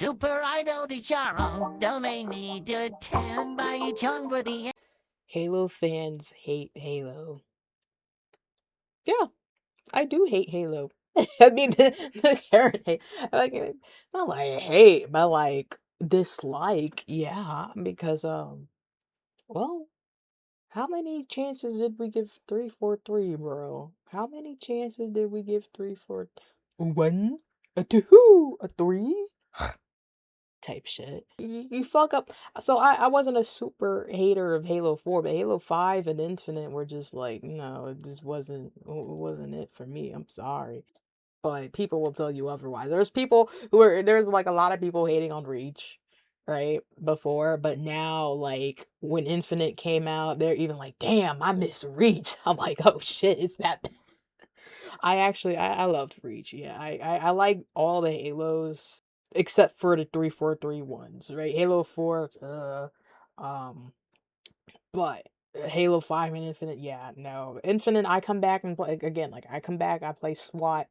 Super Idol de Charo, don't I need to tan by your tongue for the Halo fans hate Halo. Yeah, I do hate Halo. I mean, the current hate, like, not like hate, but like dislike. Yeah, because well, how many chances did we give 343, bro? How many chances did we give 343? One, a two, a three? Type shit. You fuck up. So I wasn't a super hater of Halo 4, but Halo 5 and Infinite were just like, no, it just wasn't it for me. I'm sorry. But people will tell you otherwise. There's like a lot of people hating on Reach, right? Before, but now like when Infinite came out, they're even like, damn, I miss Reach. I'm like, oh shit, is that I loved Reach. Yeah, I like all the Halos except for the 343 ones, right? Halo 4, um, but Halo 5 and Infinite, yeah, no. Infinite, I come back and play again. Like I come back, I play SWAT,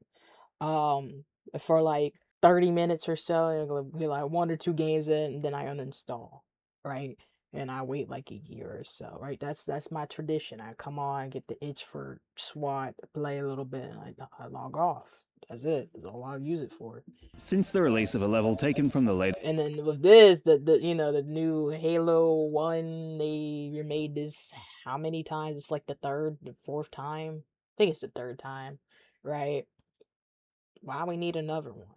um, for like 30 minutes or so, and I'll be like one or two games in, and then I uninstall, right? And I wait like a year or so, right? That's my tradition. I come on, get the itch for SWAT, play a little bit, and I log off. That's it. That's all I'll use it for. Since the release of a level taken from the latest And then with this, the new Halo 1, they remade this how many times? It's like the fourth time. I think it's the third time, right? Why we need another one?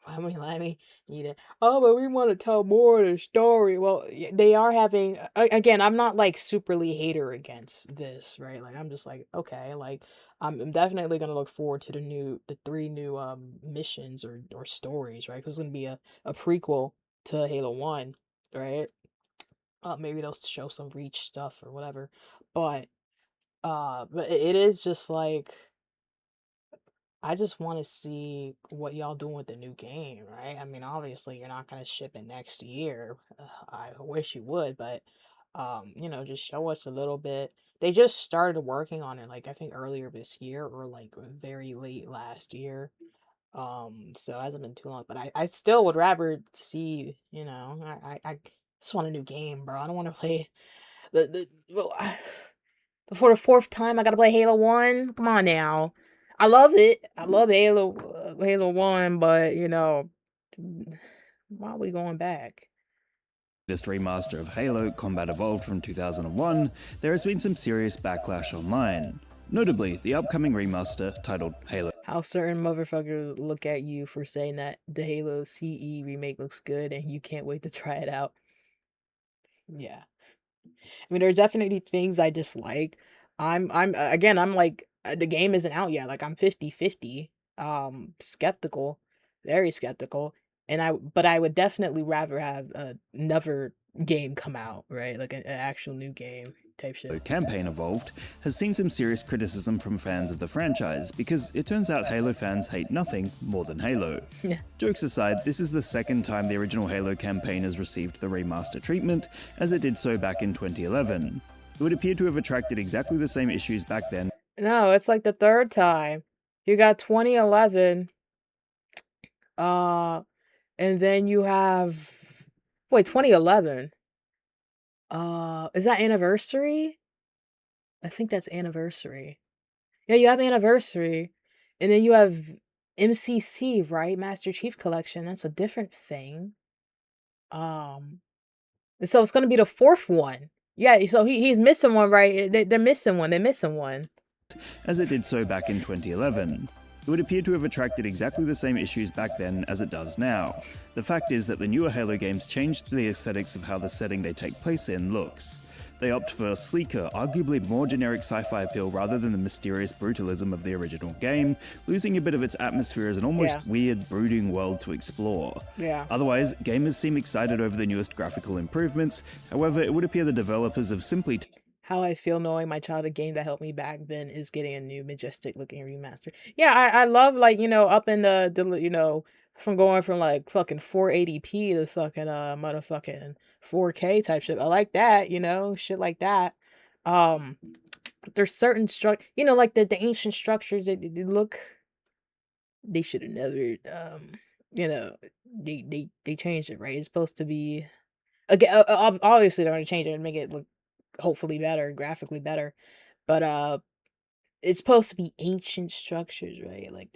Why we need it? Oh, but we want to tell more of the story. Well, they are having again. I'm not like superly hater against this, right? Like I'm just like okay, like I'm definitely gonna look forward to the three new missions or stories, right? 'Cause it's gonna be a prequel to Halo 1, right? Maybe they'll show some Reach stuff or whatever, but but it is just like I just want to see what y'all doing with the new game, right? I mean, obviously you're not gonna ship it next year. I wish you would, but just show us a little bit. They just started working on it, like I think earlier this year or like very late last year. So it hasn't been too long, but I still would rather see, I just want a new game, bro. I don't want to play well, before the fourth time I gotta play Halo 1. Come on now. I love it. I love Halo 1, but why are we going back? remaster of Halo Combat Evolved from 2001, there has been some serious backlash online. Notably, the upcoming remaster, titled Halo How certain motherfuckers look at you for saying that the Halo CE remake looks good and you can't wait to try it out. Yeah. I mean, there's definitely things I dislike. I'm like the game isn't out yet. Like I'm 50-50 skeptical, very skeptical. But I would definitely rather have another game come out, right? Like an actual new game type shit. campaign Evolved has seen some serious criticism from fans of the franchise because it turns out Halo fans hate nothing more than Halo. Yeah. Jokes aside, this is the second time the original Halo campaign has received the remaster treatment, as it did so back in 2011. It would appear to have attracted exactly the same issues back then. No, it's like the third time. You got 2011, and then you have 2011. Is that Anniversary? I think that's Anniversary. Yeah, you have Anniversary, and then you have MCC, right? Master Chief Collection. That's a different thing. And so it's gonna be the fourth one. Yeah, so he's missing one, right? They're missing one. They're missing one. As it did so back in 2011. It would appear to have attracted exactly the same issues back then as it does now. The fact is that the newer Halo games changed the aesthetics of how the setting they take place in looks. They opt for a sleeker, arguably more generic sci-fi appeal rather than the mysterious brutalism of the original game, losing a bit of its atmosphere as an almost weird, brooding world to explore. Yeah. Otherwise, gamers seem excited over the newest graphical improvements, however, it would appear the developers have simply How I feel knowing my childhood game that helped me back then is getting a new majestic looking remaster. Yeah, I love like, up in from going from like fucking 480p to fucking motherfucking 4K type shit. I like that, shit like that. Um there's certain like the ancient structures they look they should have never you know, they changed it, right? It's supposed to be again. Obviously, they're going to change it and make it look hopefully better, graphically better. But it's supposed to be ancient structures, right? Like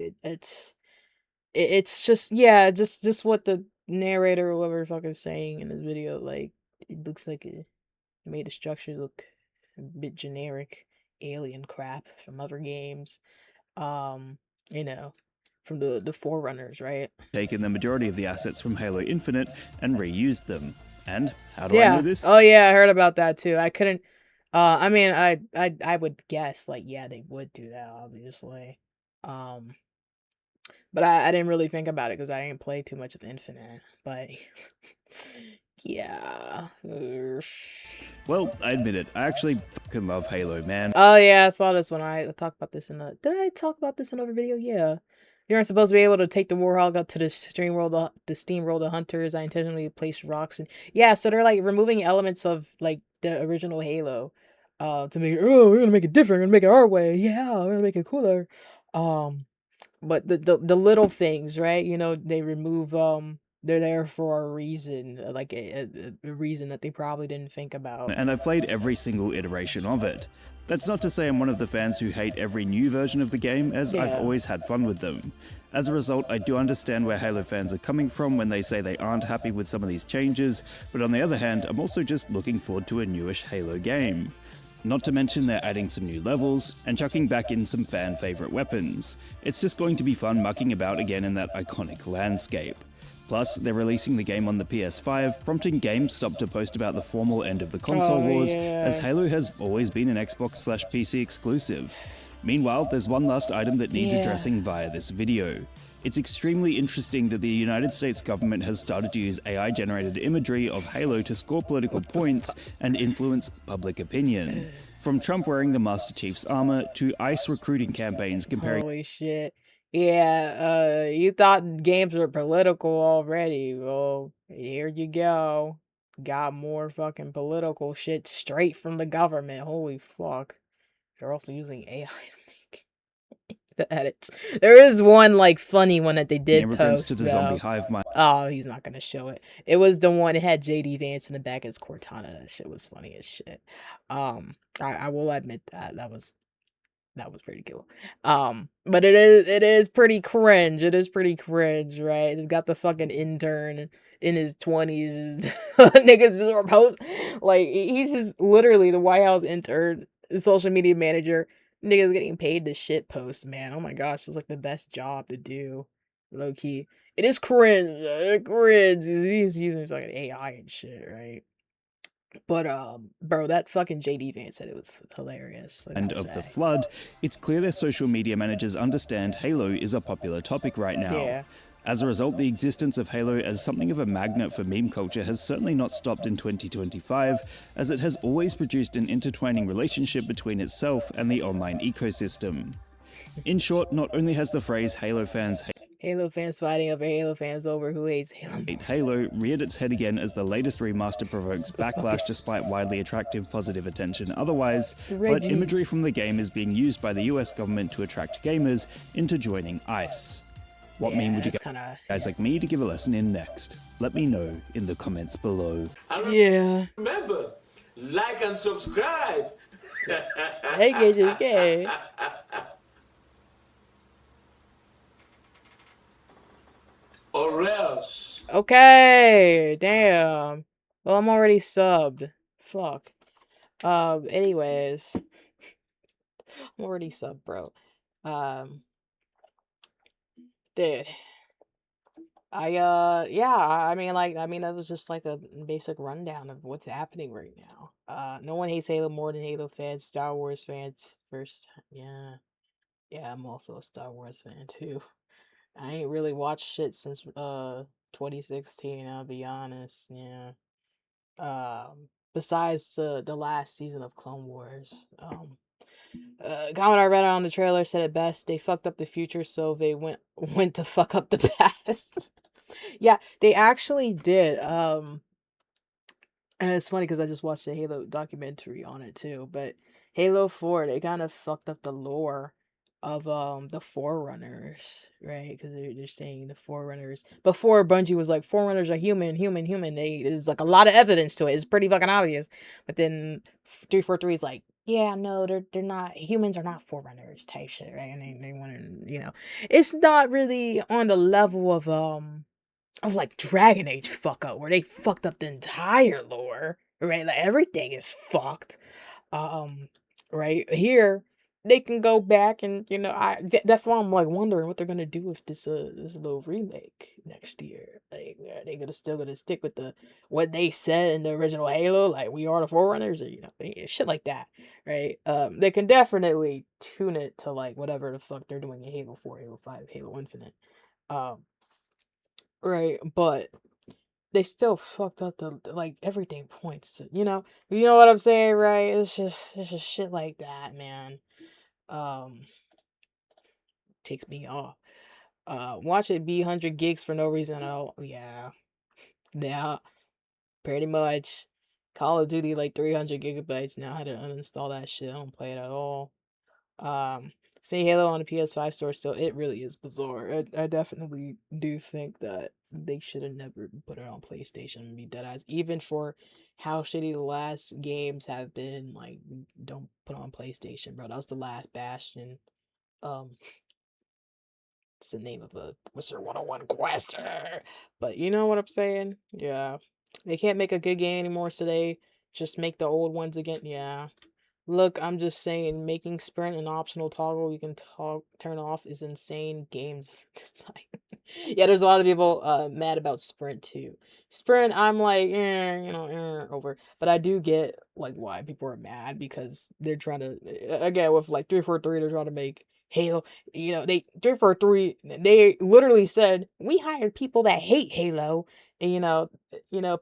it's just yeah, just what the narrator or whoever fucking saying in this video. Like it looks like it made the structure look a bit generic, alien crap from other games. Um, you know, from the Forerunners, right? taken the majority of the assets from Halo Infinite and reused them. And how do I know Yeah. this? Oh yeah, I heard about that too. I couldn't. I mean, I would guess like yeah, they would do that obviously. Um, but I didn't really think about it because I didn't play too much of Infinite. But yeah. Well, I admit it, I actually fucking love Halo, man. Oh yeah, I saw this one. I talked about this in a. Did I talk about this in another video? Yeah. You aren't supposed to be able to take the Warhog up to the stream world, the steam world of hunters. I intentionally placed rocks and yeah, so they're like removing elements of like the original Halo, to make we're gonna make it different, we're gonna make it our way. Yeah, we're gonna make it cooler. But the little things, right? You know, they remove they're there for a reason, like a reason that they probably didn't think about. And I've played every single iteration of it. That's not to say I'm one of the fans who hate every new version of the game, as I've Yeah. always had fun with them. As a result, I do understand where Halo fans are coming from when they say they aren't happy with some of these changes, but on the other hand, I'm also just looking forward to a newish Halo game. Not to mention they're adding some new levels, and chucking back in some fan favourite weapons. It's just going to be fun mucking about again in that iconic landscape. Plus, they're releasing the game on the PS5, prompting GameStop to post about the formal end of the console wars, as Halo has always been an Xbox/PC exclusive. Meanwhile, there's one last item that needs addressing via this video. It's extremely interesting that the United States government has started to use AI-generated imagery of Halo to score political points and influence public opinion. From Trump wearing the Master Chief's armor to ICE recruiting campaigns comparing Holy shit. Yeah, you thought games were political already. Well, here you go. Got more fucking political shit straight from the government. Holy fuck. They're also using AI to make the edits. There is one like funny one that they did immigrants post. to the though. zombie hive mind. Oh, he's not gonna show it. It was the one that had JD Vance in the back as Cortana. That shit was funny as shit. I will admit that was pretty cool. But it is pretty cringe. It is pretty cringe, right? It's got the fucking intern in his 20s. Niggas just post like he's just literally the White House intern, social media manager. Niggas getting paid to shit post, man. Oh my gosh, it's like the best job to do. Low key. It is cringe. Cringe. He's using fucking AI and shit, right? But bro, that fucking JD Vance said it was hilarious. Like, And of the flood, it's clear their social media managers understand Halo is a popular topic right now. Yeah. As a result, the existence of Halo as something of a magnet for meme culture has certainly not stopped in 2025, as it has always produced an intertwining relationship between itself and the online ecosystem. In short, not only has the phrase Halo fans fighting over Halo fans over who hates Halo. hate Halo reared its head again as the latest remaster provokes backlash despite widely attractive positive attention otherwise, but imagery from the game is being used by the US government to attract gamers into joining ICE. What meme would you guys like me to give a lesson in next? Let me know in the comments below. Yeah. Remember, like and subscribe. Hey, okay. Or else. Okay, damn. Well, I'm already subbed. Fuck. Anyways. I'm already subbed, bro. Dude. Yeah, I mean, that was just like a basic rundown of what's happening right now. No one hates Halo more than Halo fans, Star Wars fans first. Yeah. Yeah, I'm also a Star Wars fan too. I ain't really watched shit since 2016, I'll be honest. Yeah. Besides the last season of Clone Wars. Comment I read on the trailer said it best. They fucked up the future, so they went to fuck up the past. Yeah, they actually did. And it's funny because I just watched a Halo documentary on it too. But Halo 4, they kind of fucked up the lore of the Forerunners, right? Because they're saying the Forerunners before Bungie was like Forerunners are human. There's like a lot of evidence to it. It's pretty fucking obvious. But then 343 is like, yeah, no, they're not. Humans are not Forerunners type shit, right? And they want to, it's not really on the level of like Dragon Age fuck up where they fucked up the entire lore, right? Like everything is fucked. Right here they can go back and that's why I'm like wondering what they're gonna do with this little remake next year. Like, are they still gonna stick with what they said in the original Halo, like we are the Forerunners, or shit like that, right? They can definitely tune it to like whatever the fuck they're doing in Halo 4, Halo 5, Halo Infinite, right? But they still fucked up like everything points to you know what I'm saying, right? It's just shit like that, man. Takes me off. Watch it be 100 gigs for no reason at all. Yeah, pretty much. Call of Duty like 300 gigabytes now. I had to uninstall that shit. I don't play it at all. Seeing Halo on the PS5 store still, it really is bizarre. I definitely do think that they should have never put it on PlayStation and be deadass. Even for how shitty the last games have been, like, don't put on PlayStation, bro. That was the last Bastion. It's the name of the Wizard 101 quester. But you know what I'm saying? Yeah. They can't make a good game anymore, so they just make the old ones again. Yeah. Look, I'm just saying, making sprint an optional toggle you can turn off is insane games design. Yeah, there's a lot of people mad about sprint too. Sprint, I'm like, over. But I do get like why people are mad, because they're trying to, again, with like 343, they're trying to make Halo. 343, they literally said we hired people that hate Halo, and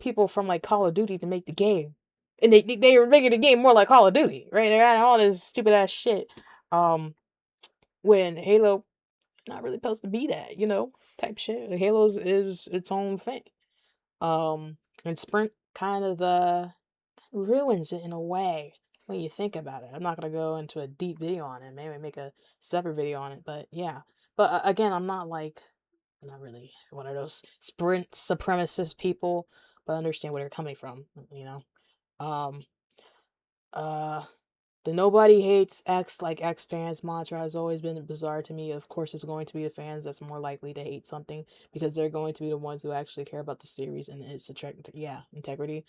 people from like Call of Duty to make the game. And they were making the game more like Call of Duty, right? They're adding all this stupid ass shit. When Halo not really supposed to be that, type shit. Halo is its own thing. And Sprint kind of ruins it in a way when you think about it. I'm not gonna go into a deep video on it. Maybe make a separate video on it. But yeah. But again, I'm not really one of those Sprint supremacist people, but I understand where they're coming from. The nobody hates X like X fans mantra has always been bizarre to me. Of course, it's going to be the fans that's more likely to hate something, because they're going to be the ones who actually care about the series and its integrity.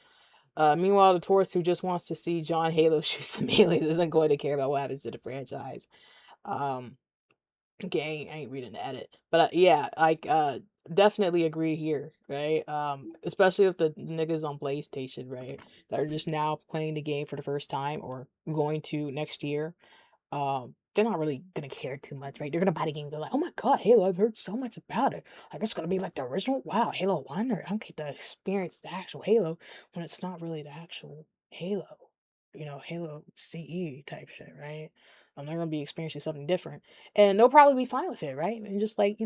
Meanwhile, the tourist who just wants to see John Halo shoot some aliens isn't going to care about what happens to the franchise. Okay, I ain't reading the edit, but definitely agree here, right? Especially with the niggas on PlayStation, right, that are just now playing the game for the first time or going to next year. They're not really gonna care too much, right? They're gonna buy the game. They're like, oh my god, Halo! I've heard so much about it. Like, it's gonna be like the original. Wow, Halo 1, or I don't get to experience the actual Halo when it's not really the actual Halo. Halo CE type shit, right? They're gonna be experiencing something different, and they'll probably be fine with it, right? And just like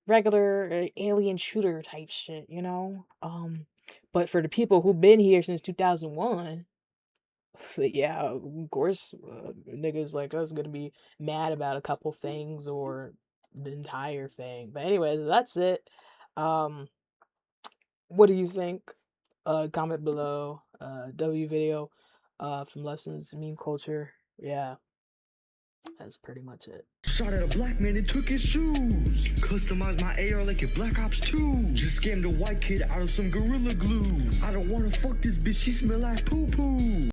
regular alien shooter type shit, But for the people who've been here since 2001, yeah, of course, niggas like us gonna be mad about a couple things or the entire thing. But anyways, that's it. What do you think? Comment below. W video from Lessons in Meme Culture. Yeah, that's pretty much it. Shot at a black man and took his shoes. Customized my AR like a Black Ops 2. Just scammed a white kid out of some Gorilla Glue. I don't wanna fuck this bitch, she smell like poo poo.